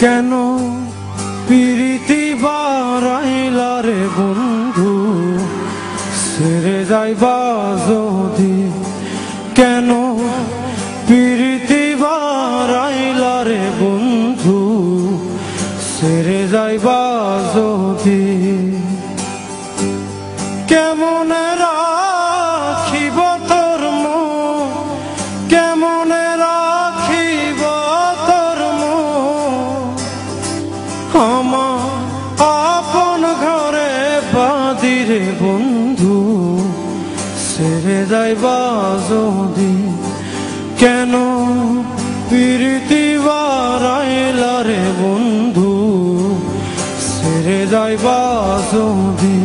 কেন প্রীতি বাড়াইলা রে বন্ধু ছেড়ে যাইবা যদি কেন প্রীতি বাড়াইলা রে বন্ধু ছেড়ে যাইবা যদি কেমনে রাখিব তোর মন কেমনে রাখিব তোর মন আমার আপন ঘরে বাঁধিরে বন্ধু ছেড়ে যাইবা যদি কেন প্রীতি বাড়াইলা রে বন্ধু ছেড়ে যাইবা যদি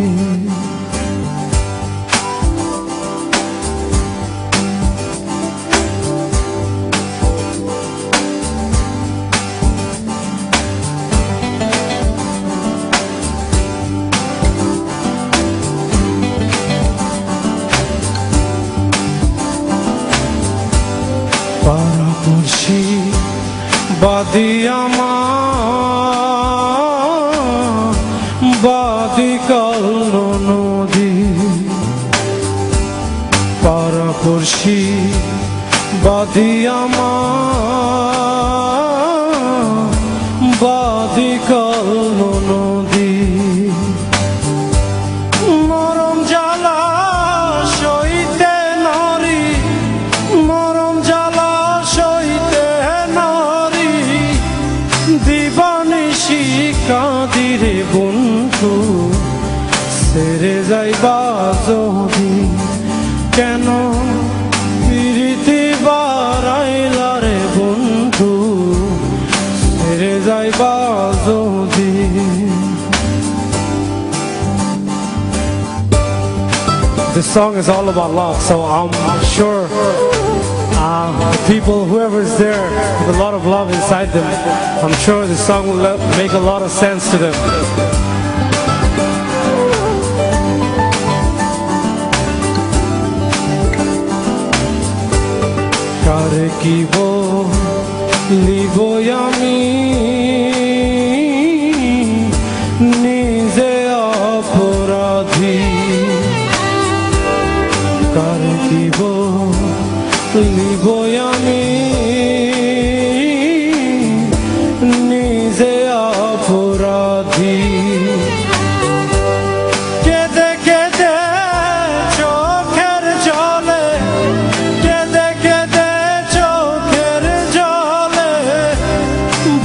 পাড়াপড়শি বাদি আমার বাদি কাল নদী পাড়াপড়শি বাদি আমার বাদি কাল নদী মরম জ্বালা সইতে নারী মরম জ্বালা সইতে নারী দিবানিশি কাঁদিরে বন্ধু ছেড়ে যাইবা যদি কেন প্রীতি বাড়াইলা রে বন্ধু ছেড়ে যাইবা যদি This song is all about love, so I'm sure people, whoever's there with a lot of love inside them, I'm sure this song will make a lot of sense to them. Kare ki bolibo ami nije aparadhi kare ki bolibo ami nije aparadhi kede kede chokher jole kede kede chokher jole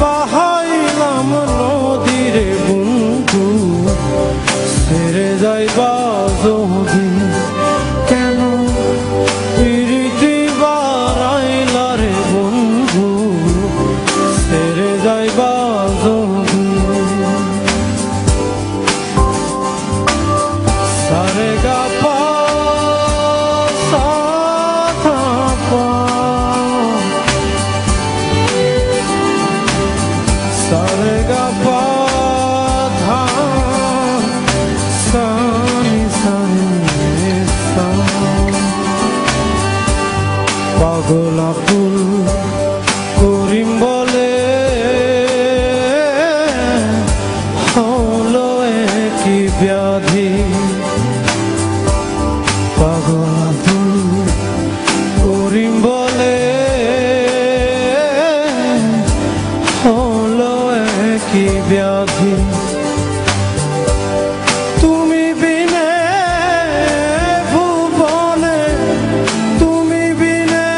bahailam nodire bondhu ছেড়ে যাইবা যদি কেন প্রীতি বাড়াইলা রে বন্ধু ছেড়ে যাইবা যদি সারে গা পা সা ধা পা সারে গা পা ধা সা নি সা রে সা পাগলা ফুল করিম বলে হলো একই ব্যাধি পাগলা ফুল করিম বলে হলো একই ব্যাধি তুমি বিনে ভুবনে তুমি বিনে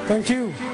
Thank you.